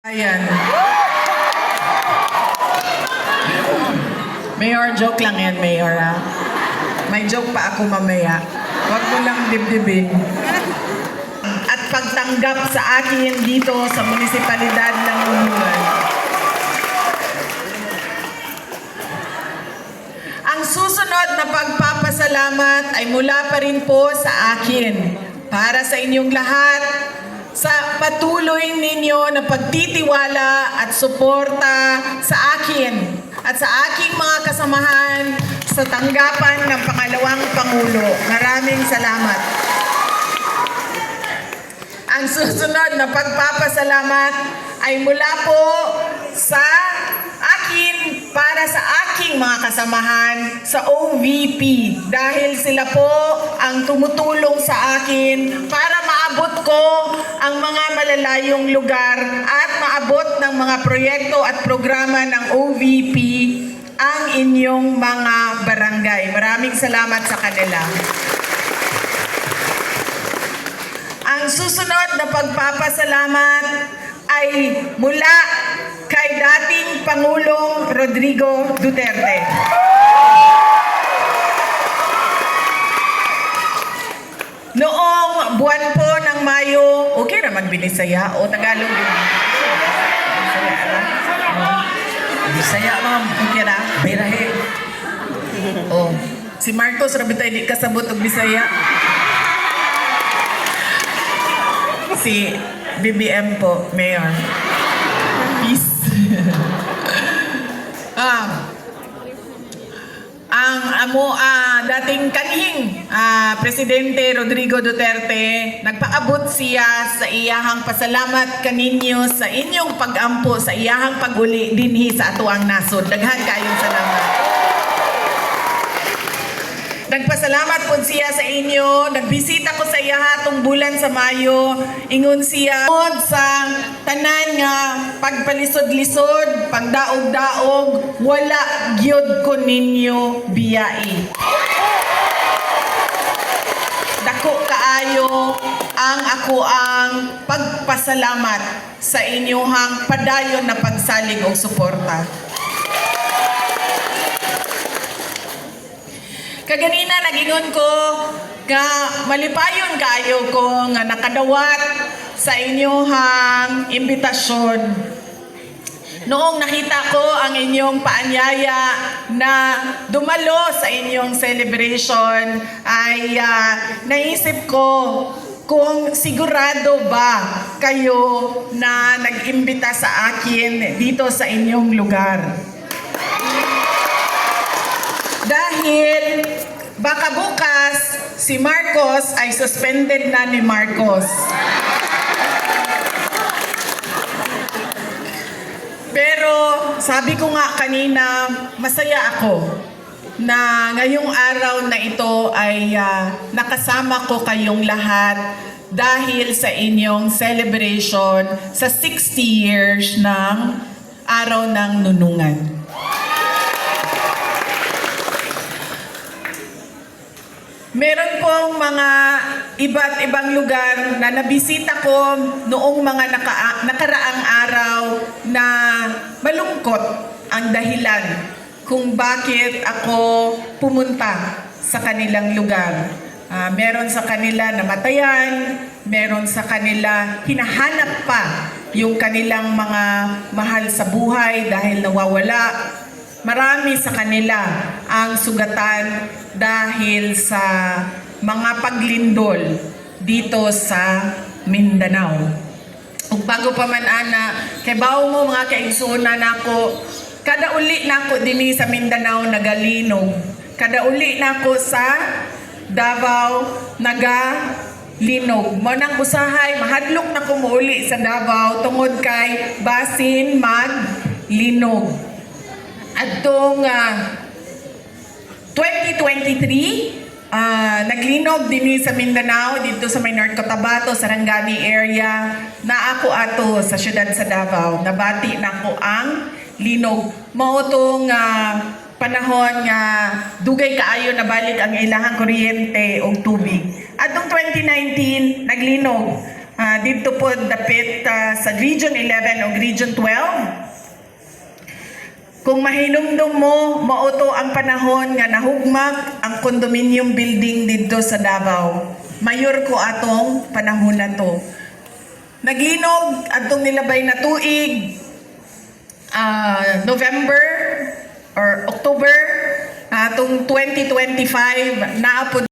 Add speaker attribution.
Speaker 1: Ayan. Mayor, joke lang yan, Mayor, ha? May joke pa ako mamaya. Huwag mo lang dibdibin. At pagtanggap sa akin dito sa munisipalidad ng Nunungan. Ang susunod na pagpapasalamat ay mula pa rin po sa akin. Para sa inyong lahat, sa patuloy ninyo na pagtitiwala at suporta sa akin at sa aking mga kasamahan sa tanggapan ng pangalawang Pangulo. Maraming salamat. Ang susunod na pagpapasalamat ay mula po sa akin para sa aking mga kasamahan sa OVP dahil sila po ang tumutulong sa akin para maabot ko ang mga malalayong lugar at maabot ng mga proyekto at programa ng OVP ang inyong mga barangay. Maraming salamat sa kanila. Ang susunod na pagpapasalamat ay mula kay dating Pangulong Rodrigo Duterte. Noong buwan po ng Mayo, okay na magbinisaya o Tagalog yun?
Speaker 2: Bisaya, ma'am.
Speaker 1: Okay na?
Speaker 2: Birahe.
Speaker 1: Oh, si Marcos rabitay di kasabot og Bisaya. Si BBM po, Mayor. Peace. Dating kanhing Presidente Rodrigo Duterte, nagpaabot siya sa iyahang pasalamat kaninyo sa inyong pag-ampo, sa iyahang pag-uli dinhi sa atuang nasod. Daghan kayong salamat. Nagpasalamat po siya sa inyo. Nagbisita ko sa iya hatong bulan sa Mayo. Ingon siya sa tanan nga pagpalisod-lisod, pagdaog-daog, wala gyud ko ninyo biyai. Dako kaayo ang ako ang pagpasalamat sa inyong padayon na pagsalig o suporta. Kaganina nagingon ko nga malipayon kaayo ko nga nakadawat sa inyong imbitasyon. Noong nakita ko ang inyong paanyaya na dumalo sa inyong celebration ay naisip ko kung sigurado ba kayo na nag-imbita sa akin dito sa inyong lugar. Dahil baka bukas si Marcos ay suspended na ni Marcos. Pero sabi ko nga kanina, masaya ako na ngayong araw na ito ay nakasama ko kayong lahat dahil sa inyong celebration sa 60 years ng Araw ng Nunungan. Meron pong mga iba't ibang lugar na nabisita ko noong mga nakaraang araw na malungkot ang dahilan kung bakit ako pumunta sa kanilang lugar. Meron sa kanila namatayan, meron sa kanila hinahanap pa yung kanilang mga mahal sa buhay dahil nawawala. Marami sa kanila ang sugatan dahil sa mga paglindol dito sa Mindanao. Ug bago pa man ana, kay bawo mo mga kaigsunan nako, kada uli nako dinhi sa Mindanao nagalinog. Kada uli nako sa Davao nagalinog. Mo nang usahay mahadlok na ko muuli sa Davao tungod kay basin maglinog. Atong 2023, naglinog din sa Mindanao, dito sa may North Cotabato, Sarangani area, na ako ato sa syudad sa Davao. Nabati na ko ang linog. Mautong panahon nga dugay kaayo na balik ang ilahang kuryente o tubig. Atong 2019, naglinog. dito po dapit sa Region 11 o Region 12. Kung mahinumdum mo, mauto ang panahon nga nahugmak ang condominium building dito sa Davao. Mayor ko atong panahon na to. Naglinog atong nilabay na tuig, November or October atong 2025 naapod